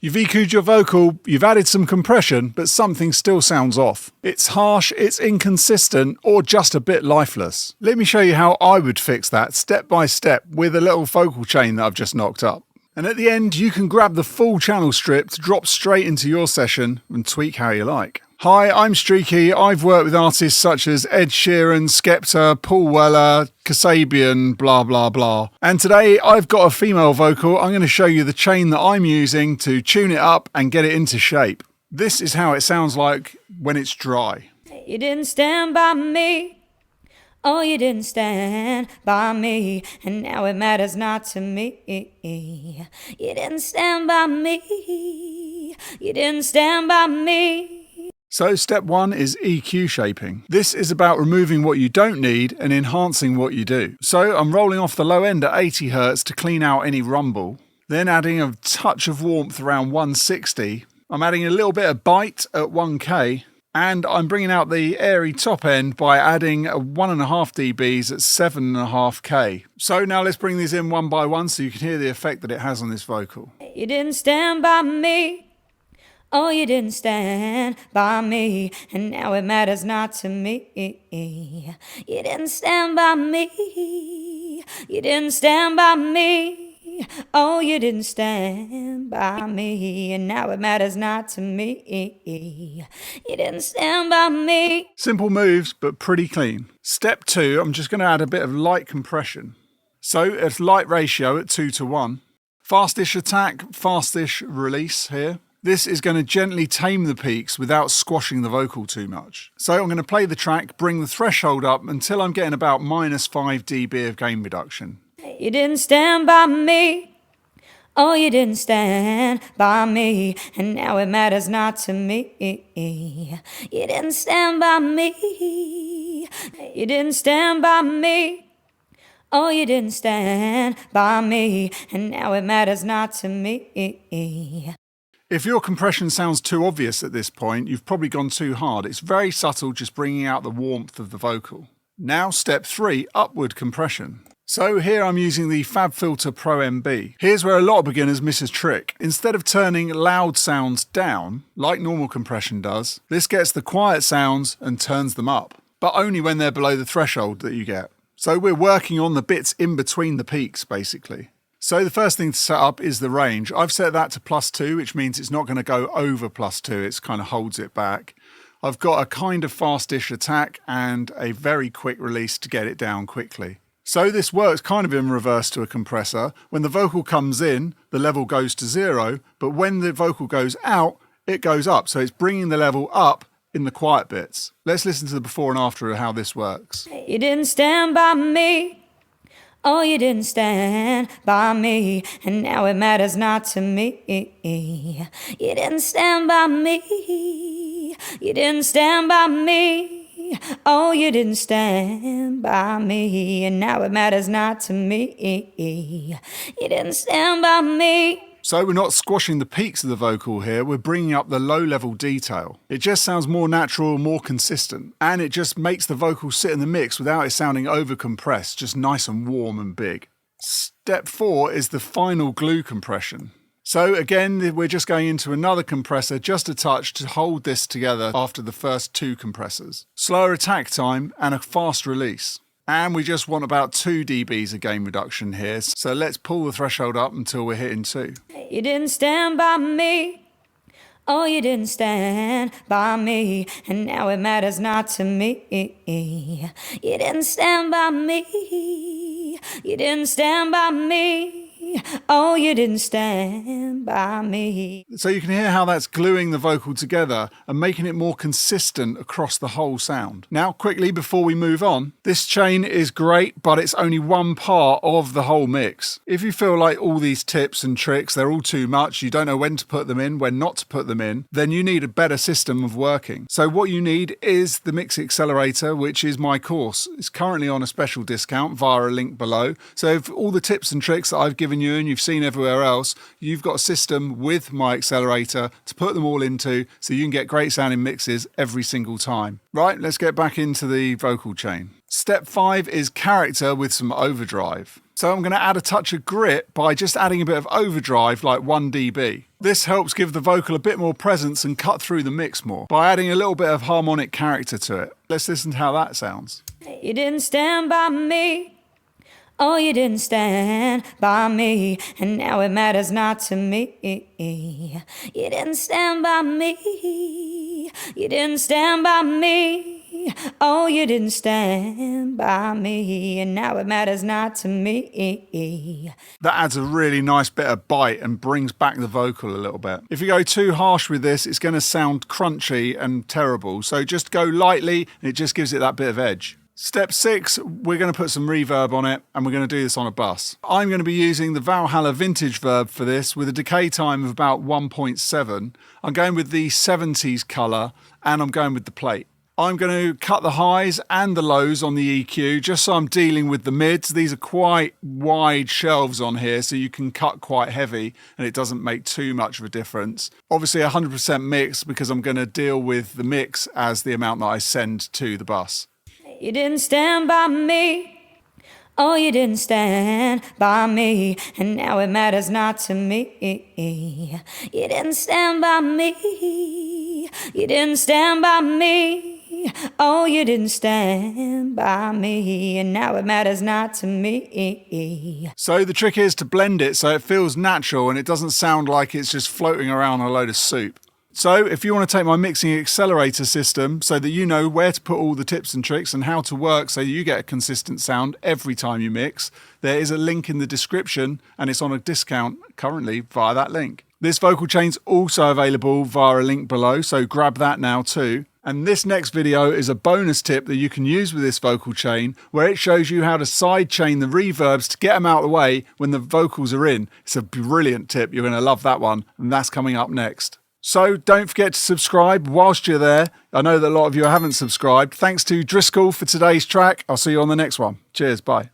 You've EQ'd your vocal, you've added some compression, but something still sounds off. It's harsh, it's inconsistent, or just a bit lifeless. Let me show you how I would fix that step by step with a little vocal chain that I've just knocked up. And at the end, you can grab the full channel strip to drop straight into your session and tweak how you like. Hi, I'm Streaky. I've worked with artists such as Ed Sheeran, Skepta, Paul Weller, Kasabian, blah, blah, blah. And today I've got a female vocal. I'm going to show you the chain that I'm using to tune it up and get it into shape. This is how it sounds like when it's dry. You didn't stand by me. Oh, you didn't stand by me, and now it matters not to me. You didn't stand by me. You didn't stand by me. So step 1 is EQ shaping. This is about removing what you don't need and enhancing what you do. So I'm rolling off the low end at 80 Hz to clean out any rumble, then adding a touch of warmth around 160. I'm adding a little bit of bite at 1K, and I'm bringing out the airy top end by adding a 1.5 dBs at 7.5K. So now let's bring these in one by one so you can hear the effect that it has on this vocal. You didn't stand by me. Oh, you didn't stand by me, and now it matters not to me. You didn't stand by me. You didn't stand by me. Oh, you didn't stand by me, and now it matters not to me. You didn't stand by me. Simple moves, but pretty clean. Step 2, I'm just going to add a bit of light compression. So it's light ratio at 2:1. Fastish attack, fastish release here. This is going to gently tame the peaks without squashing the vocal too much. So I'm going to play the track, bring the threshold up until I'm getting about -5 dB of gain reduction. You didn't stand by me. Oh, you didn't stand by me, and now it matters not to me. You didn't stand by me. You didn't stand by me. Oh, you didn't stand by me, and now it matters not to me. If your compression sounds too obvious at this point, you've probably gone too hard. It's very subtle, just bringing out the warmth of the vocal. Now step 3, upward compression. So here I'm using the FabFilter Pro MB. Here's where a lot of beginners miss a trick. Instead of turning loud sounds down, like normal compression does, this gets the quiet sounds and turns them up, but only when they're below the threshold that you get. So we're working on the bits in between the peaks, basically. So the first thing to set up is the range. I've set that to +2, which means it's not going to go over +2. It kind of holds it back. I've got a kind of fastish attack and a very quick release to get it down quickly. So this works kind of in reverse to a compressor. When the vocal comes in, the level goes to 0, but when the vocal goes out, it goes up. So it's bringing the level up in the quiet bits. Let's listen to the before and after of how this works. You didn't stand by me. Oh, you didn't stand by me, and now it matters not to me. You didn't stand by me. You didn't stand by me. Oh, you didn't stand by me, and now it matters not to me. You didn't stand by me. So we're not squashing the peaks of the vocal here, we're bringing up the low-level detail. It just sounds more natural, more consistent, and it just makes the vocal sit in the mix without it sounding over-compressed, just nice and warm and big. Step 4 is the final glue compression. So again, we're just going into another compressor, just a touch to hold this together after the first 2 compressors. Slower attack time and a fast release. And we just want about 2 dBs of gain reduction here, so let's pull the threshold up until we're hitting 2. You didn't stand by me. Oh, you didn't stand by me, and now it matters not to me. You didn't stand by me. You didn't stand by me. Oh, you didn't stand by me. So you can hear how that's gluing the vocal together and making it more consistent across the whole sound. Now, quickly before we move on, this chain is great, but it's only one part of the whole mix. If you feel like all these tips and tricks, they're all too much, you don't know when to put them in, when not to put them in, then you need a better system of working. So what you need is the Mix Accelerator, which is my course. It's currently on a special discount via a link below. So if all the tips and tricks that I've given you and you've seen everywhere else, you've got a system with my accelerator to put them all into so you can get great sounding mixes every single time. Right, let's get back into the vocal chain. Step 5 is character with some overdrive. So I'm going to add a touch of grit by just adding a bit of overdrive, like 1 dB. This helps give the vocal a bit more presence and cut through the mix more by adding a little bit of harmonic character to it. Let's listen to how that sounds. You didn't stand by me. Oh, you didn't stand by me, and now it matters not to me. You didn't stand by me. You didn't stand by me. Oh, you didn't stand by me, and now it matters not to me. That adds a really nice bit of bite and brings back the vocal a little bit. If you go too harsh with this, it's going to sound crunchy and terrible. So just go lightly, and it just gives it that bit of edge. Step 6, we're going to put some reverb on it, and we're going to do this on a bus. I'm going to be using the Valhalla Vintage Verb for this with a decay time of about 1.7. I'm going with the 70s colour, and I'm going with the plate. I'm going to cut the highs and the lows on the EQ, just so I'm dealing with the mids. These are quite wide shelves on here, so you can cut quite heavy, and it doesn't make too much of a difference. Obviously 100% mix, because I'm going to deal with the mix as the amount that I send to the bus. You didn't stand by me. Oh, you didn't stand by me, and now it matters not to me. You didn't stand by me. You didn't stand by me. Oh, you didn't stand by me, and now it matters not to me. So the trick is to blend it so it feels natural and it doesn't sound like it's just floating around a load of soup. So if you want to take my mixing accelerator system so that you know where to put all the tips and tricks and how to work so you get a consistent sound every time you mix, there is a link in the description, and it's on a discount currently via that link. This vocal chain's also available via a link below, so grab that now too. And this next video is a bonus tip that you can use with this vocal chain, where it shows you how to side chain the reverbs to get them out of the way when the vocals are in. It's a brilliant tip. You're going to love that one, and that's coming up next. So don't forget to subscribe whilst you're there. I know that a lot of you haven't subscribed. Thanks to Driscoll for today's track. I'll see you on the next one. Cheers, bye.